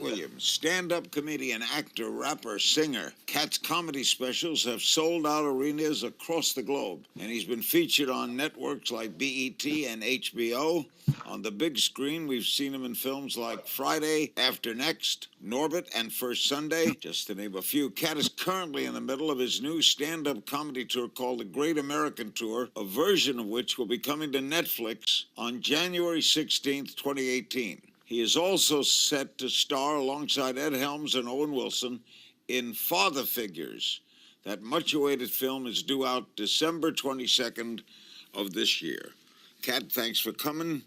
Williams, stand-up comedian, actor, rapper, singer. Katt's comedy specials have sold out arenas across the globe, and he's been featured on networks like BET and HBO. On the big screen, we've seen him in films like Friday After Next, Norbit, and First Sunday, just to name a few. Katt is currently in the middle of his new stand-up comedy tour called the Great American Tour, a version of which will be coming to Netflix on January 16th, 2018. He is also set to star alongside Ed Helms and Owen Wilson in Father Figures. That much-awaited film is due out December 22nd of this year. Katt, thanks for coming.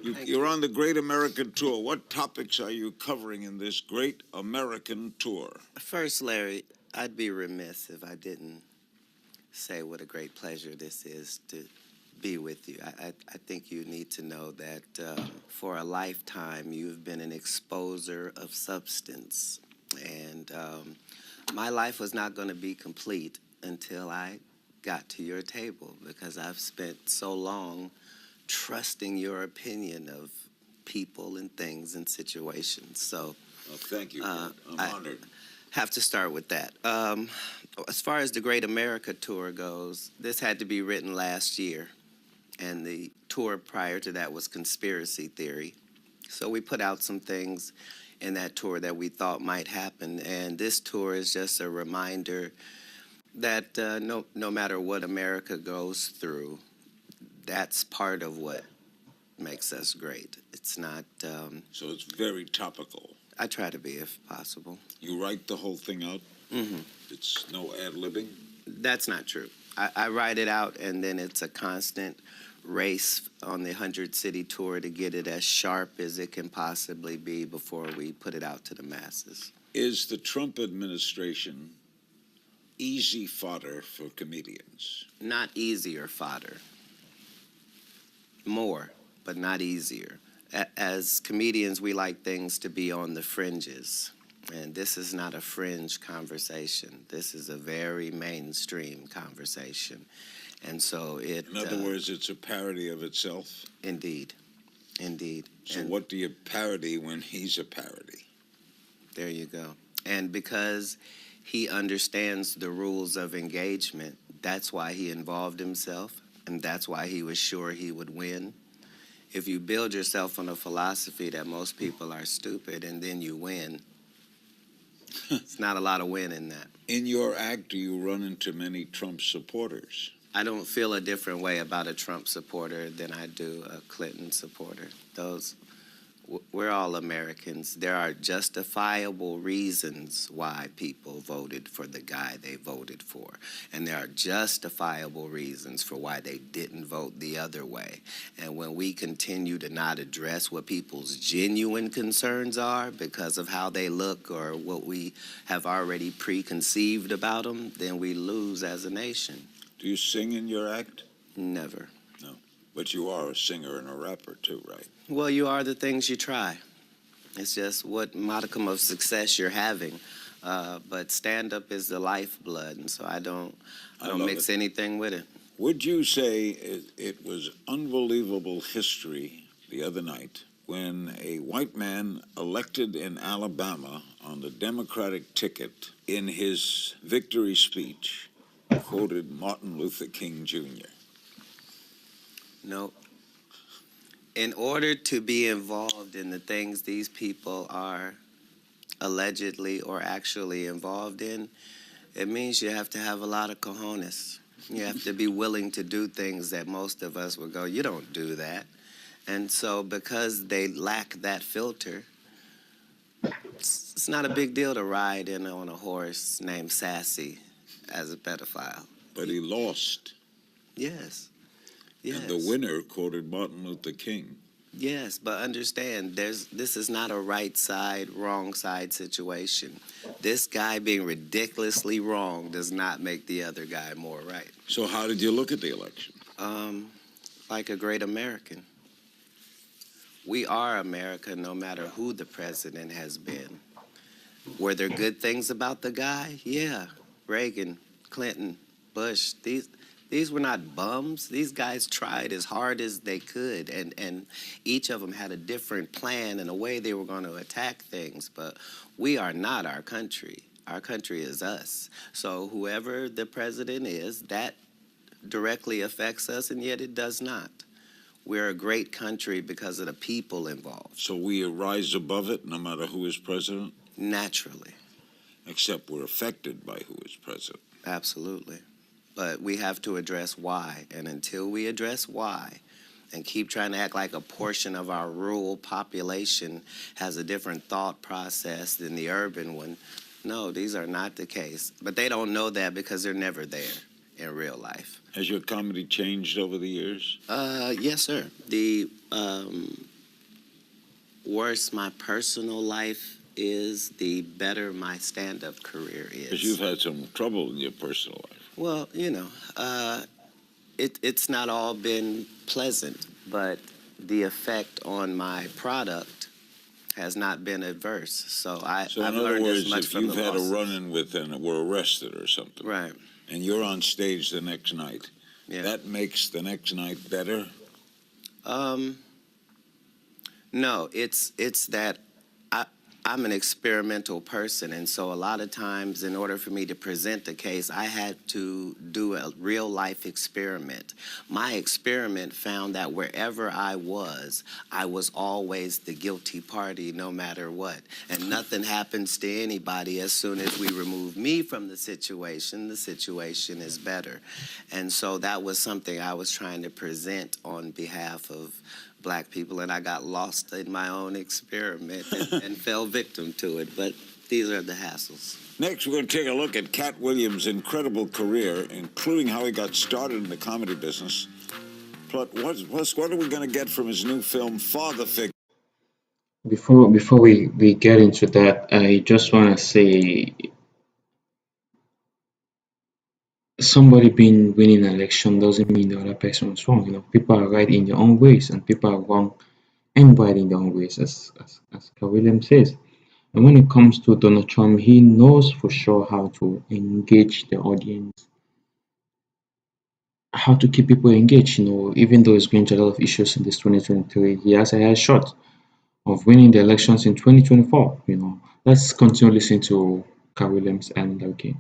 You're on the Great American Tour. What topics are you covering in this Great American Tour? First, Larry, I'd be remiss if I didn't say what a great pleasure this is to be with you. I think you need to know that for a lifetime you've been an exposer of substance, and my life was not going to be complete until I got to your table, because I've spent so long trusting your opinion of people and things and situations. So thank you. I'm honored. Have to start with that. As far as the Great America Tour goes, this had to be written last year. And the tour prior to that was Conspiracy Theory. So we put out some things in that tour that we thought might happen. And this tour is just a reminder that no matter what America goes through, that's part of what makes us great. It's not... So it's very topical. I try to be, if possible. You write the whole thing out? Mm-hmm. It's no ad-libbing? That's not true. I write it out, and then it's a constant race on the 100-city tour to get it as sharp as it can possibly be before we put it out to the masses. Is the Trump administration easy fodder for comedians? Not easier fodder. More, but not easier. As comedians, we like things to be on the fringes. And this is not a fringe conversation. This is a very mainstream conversation. And so it... In other words, it's a parody of itself? Indeed. Indeed. So what do you parody when he's a parody? There you go. And because he understands the rules of engagement, that's why he involved himself, and that's why he was sure he would win. If you build yourself on a philosophy that most people are stupid and then you win, it's not a lot of win in that. In your act, do you run into many Trump supporters? I don't feel a different way about a Trump supporter than I do a Clinton supporter. We're all Americans. There are justifiable reasons why people voted for the guy they voted for. And there are justifiable reasons for why they didn't vote the other way. And when we continue to not address what people's genuine concerns are because of how they look or what we have already preconceived about them, then we lose as a nation. Do you sing in your act? Never. No. But you are a singer and a rapper too, right? Well, you are the things you try. It's just what modicum of success you're having. But stand-up is the lifeblood, and so I don't mix anything with it. Would you say it was unbelievable history the other night when a white man elected in Alabama on the Democratic ticket in his victory speech quoted Martin Luther King Jr.? No. In order to be involved in the things these people are allegedly or actually involved in, it means you have to have a lot of cojones. You have to be willing to do things that most of us would go, you don't do that. And so because they lack that filter, it's not a big deal to ride in on a horse named Sassy as a pedophile. But he lost. Yes. Yes. And the winner quoted Martin Luther King. Yes, but understand, this is not a right side, wrong side situation. This guy being ridiculously wrong does not make the other guy more right. So how did you look at the election? Like a great American. We are America no matter who the president has been. Were there good things about the guy? Yeah. Reagan, Clinton, Bush, These were not bums. These guys tried as hard as they could, and each of them had a different plan and a way they were going to attack things. But we are not our country. Our country is us. So whoever the president is, that directly affects us, and yet it does not. We're a great country because of the people involved. So we rise above it no matter who is president? Naturally. Except we're affected by who is president. Absolutely. But we have to address why. And until we address why and keep trying to act like a portion of our rural population has a different thought process than the urban one, no, these are not the case. But they don't know that because they're never there in real life. Has your comedy changed over the years? Yes, sir. The worse my personal life is, the better my stand-up career is. Because you've had some trouble in your personal life. Well, it's not all been pleasant, but the effect on my product has not been adverse. So I've learned as much from the losses. If you've had a run-in with and were arrested or something, right, and you're on stage the next night, yeah, that makes the next night better? No, it's that I'm an experimental person, and so a lot of times in order for me to present the case, I had to do a real-life experiment. My experiment found that wherever I was always the guilty party no matter what. And nothing happens to anybody. As soon as we remove me from the situation is better. And so that was something I was trying to present on behalf of Black people, and I got lost in my own experiment and fell victim to it. But these are the hassles. Next, we're going to take a look at Katt Williams' incredible career, including how he got started in the comedy business. Plus, what are we going to get from his new film, Father Figure? Before we get into that, I just want to say somebody being winning an election doesn't mean the other person is wrong. People are right in their own ways, and people are wrong and right in their own ways, as Katt Williams says. And when it comes to Donald Trump, he knows for sure how to engage the audience, how to keep people engaged. Even though he's going to a lot of issues in this 2023, he has a high shot of winning the elections in 2024. Let's continue listening to Katt Williams and okay.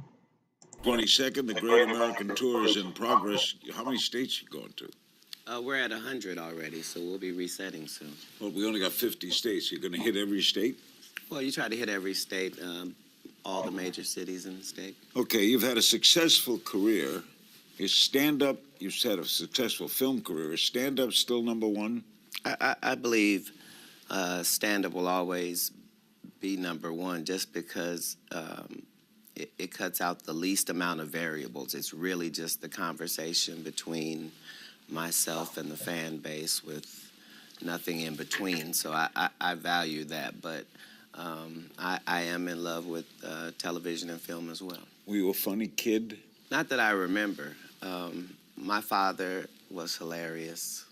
22nd, the Great American Tour is in progress. How many states are you going to? We're at 100 already, so we'll be resetting soon. Well, we only got 50 states. You're going to hit every state? Well, you try to hit every state, all the major cities in the state. Okay, you've had a successful career. Is stand-up, you've had a successful film career. Is stand-up still number one? I believe stand-up will always be number one just because it cuts out the least amount of variables. It's really just the conversation between myself and the fan base with nothing in between. So I value that, but I am in love with television and film as well. Were you a funny kid? Not that I remember. My father was hilarious.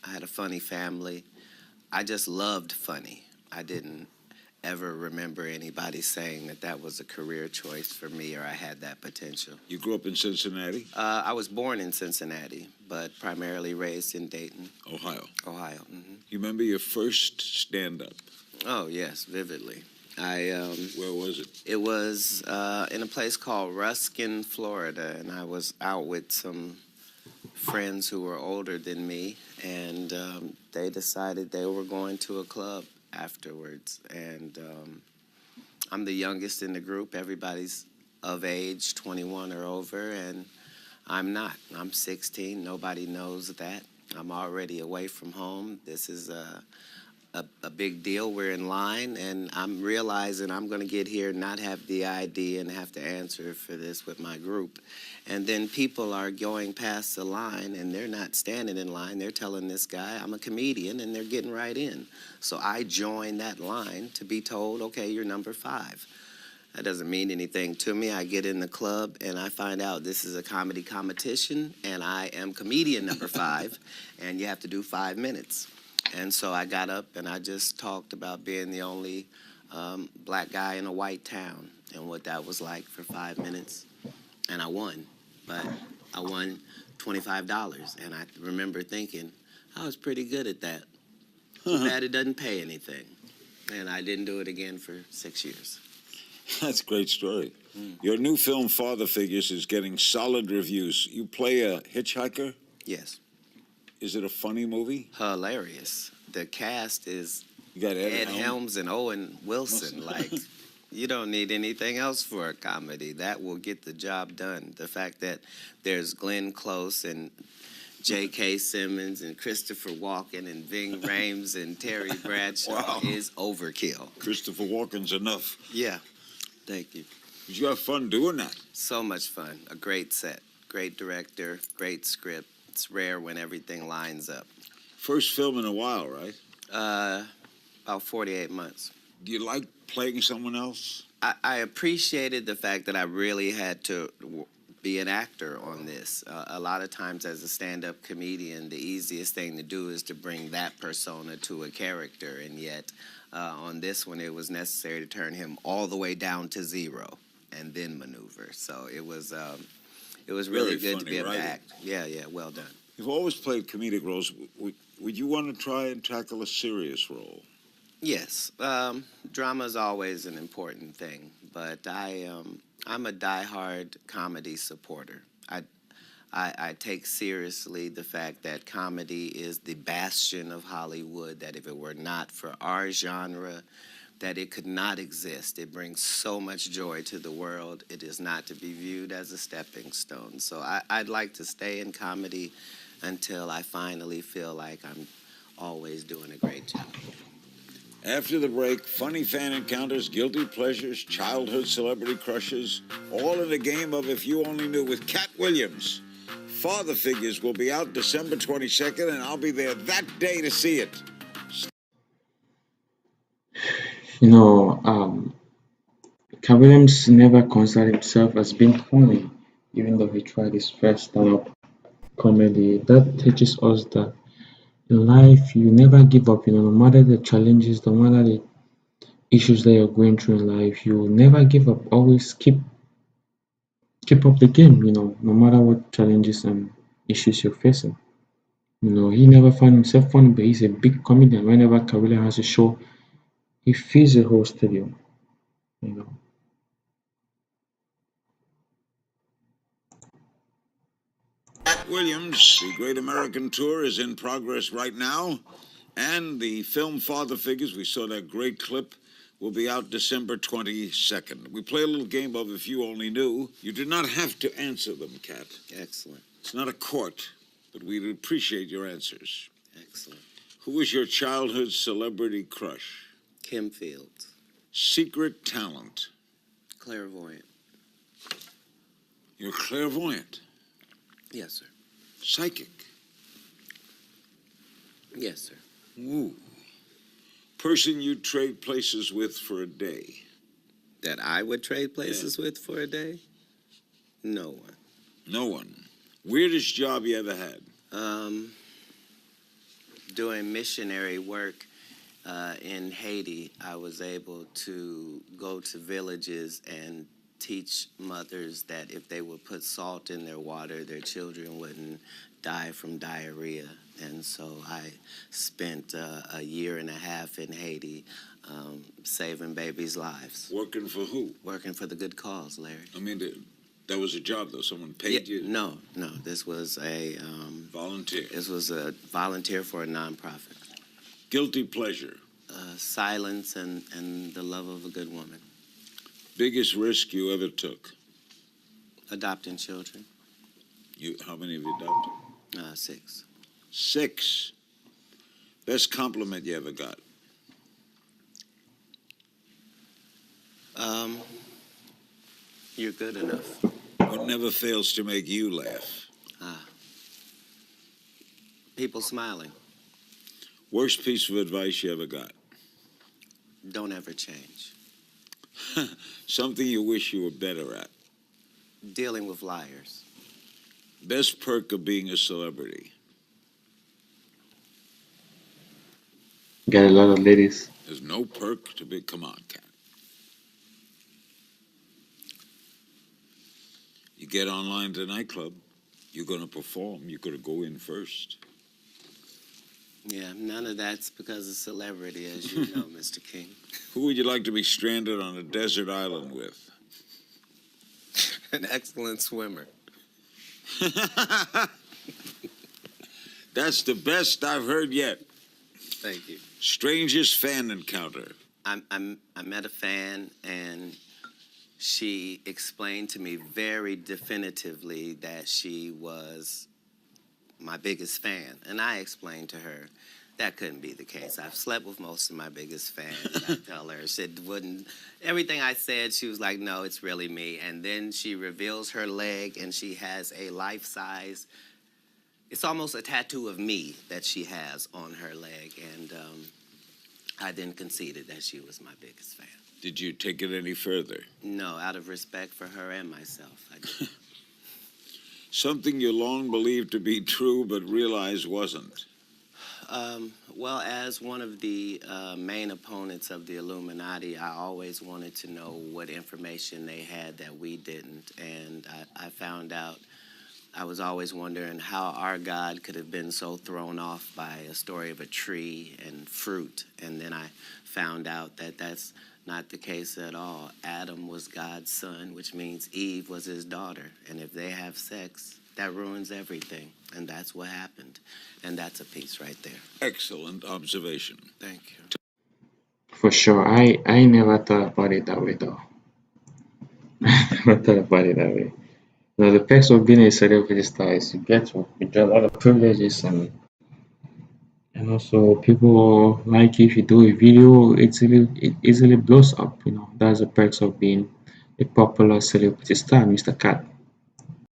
I had a funny family. I just loved funny. I didn't ever remember anybody saying that was a career choice for me or I had that potential. You grew up in Cincinnati? I was born in Cincinnati, but primarily raised in Dayton. Ohio? Ohio. Mm-hmm. You remember your first stand-up? Oh, yes, vividly. Where was it? It was in a place called Ruskin, Florida, and I was out with some friends who were older than me, and they decided they were going to a club afterwards, and I'm the youngest in the group. Everybody's of age, 21 or over, and I'm not. I'm 16. Nobody knows that. I'm already away from home. This is a big deal. We're in line, and I'm realizing I'm going to get here, not have the ID, and have to answer for this with my group. And then people are going past the line, and they're not standing in line. They're telling this guy, I'm a comedian, and they're getting right in. So I join that line to be told, okay, you're number 5. That doesn't mean anything to me. I get in the club, and I find out this is a comedy competition, and I am comedian number 5, and you have to do 5 minutes. And so I got up, and I just talked about being the only black guy in a white town and what that was like for 5 minutes. And I won. But I won $25, and I remember thinking I was pretty good at that. Too bad it doesn't pay anything, and I didn't do it again for 6 years. That's a great story. Your new film, Father Figures, is getting solid reviews. You play a hitchhiker? Yes, Is it a funny movie? hilarious. The cast is You got Ed Helms and Owen Wilson. Like, you don't need anything else for a comedy. That will get the job done. The fact that there's Glenn Close and J.K. Simmons and Christopher Walken and Ving Rhames and Terry Bradshaw is overkill. Christopher Walken's enough. Yeah, thank you. Did you have fun doing that? So much fun. A great set, great director, great script. It's rare when everything lines up. First film in a while, right? About 48 months. Do you like playing someone else? I appreciated the fact that I really had to be an actor on this. A lot of times as a stand-up comedian, the easiest thing to do is to bring that persona to a character, and yet on this one it was necessary to turn him all the way down to zero and then maneuver. So it was really Very good to be able funny to writing. act. Yeah, well done. You've always played comedic roles. Would you want to try and tackle a serious role? Yes, drama is always an important thing, but I'm a diehard comedy supporter. I take seriously the fact that comedy is the bastion of Hollywood, that if it were not for our genre, that it could not exist. It brings so much joy to the world. It is not to be viewed as a stepping stone. So I'd like to stay in comedy until I finally feel like I'm always doing a great job. After the break, funny fan encounters, guilty pleasures, childhood celebrity crushes, all in a game of If You Only Knew with Katt Williams. Father Figures will be out December 22nd, and I'll be there that day to see it. You know, Katt Williams never considered himself as being funny, even though he tried his first stand-up comedy. That teaches us that in life you never give up. No matter the challenges, no matter the issues that you're going through in life, you never give up. Always keep up the game. No matter what challenges and issues you're facing. He never found himself funny, but he's a big comedian. Whenever Katt Williams has a show, he fills the whole stadium. You know. Katt Williams, the Great American Tour, is in progress right now, and the film Father Figures, we saw that great clip, will be out December 22nd. We play a little game of If You Only Knew. You do not have to answer them, Katt. Excellent, It's not a court, but we'd appreciate your answers. excellent. Who was your childhood celebrity crush? Kim Fields, Secret talent. clairvoyant. You're clairvoyant. Yes, sir. Psychic. Yes, sir. Ooh. Person you'd trade places with for a day. That I would trade places with for a day? No one. No one. Weirdest job you ever had? Doing missionary work in Haiti, I was able to go to villages and teach mothers that if they would put salt in their water, their children wouldn't die from diarrhea. And so I spent a year and a half in Haiti saving babies' lives. Working for who? Working for the good cause, Larry. I mean, that was a job, though. Someone paid you? No. This was a Volunteer. This was a volunteer for a nonprofit. Guilty pleasure. Silence and the love of a good woman. Biggest risk you ever took? Adopting children. How many have you adopted? 6. 6. Best compliment you ever got? You're good enough. What never fails to make you laugh? People smiling. Worst piece of advice you ever got? Don't ever change. Something you wish you were better at? Dealing with liars. Best perk of being a celebrity? Got a lot of ladies. There's no perk to be. Come on, Katt. You get online to nightclub. You're going to perform. You're going to go in first. Yeah, none of that's because of celebrity, as you know, Mr. King. Who would you like to be stranded on a desert island with? An excellent swimmer. That's the best I've heard yet. Thank you. Strangest fan encounter. I met a fan, and she explained to me very definitively that she was my biggest fan. And I explained to her that couldn't be the case. I've slept with most of my biggest fans. I tell her, she wouldn't, everything I said, she was like, no, it's really me. And then she reveals her leg, and she has a life-size, it's almost a tattoo of me that she has on her leg. And I then conceded that she was my biggest fan. Did you take it any further? No, out of respect for her and myself, I did. Something you long believed to be true but realized wasn't. Well, as one of the main opponents of the Illuminati, I always wanted to know what information they had that we didn't. And I found out, I was always wondering how our God could have been so thrown off by a story of a tree and fruit. And then I found out that that's not the case at all. Adam was God's son, which means Eve was his daughter. And if they have sex, that ruins everything. And that's what happened. And that's a piece right there. Excellent observation. Thank you. For sure. I never thought about it that way though. I never thought about it that way. You know, the perks of being a celebrity star is you get a lot of privileges, and also people like if you do a video, it easily blows up. You know, that's the perks of being a popular celebrity star, Mr. Cat.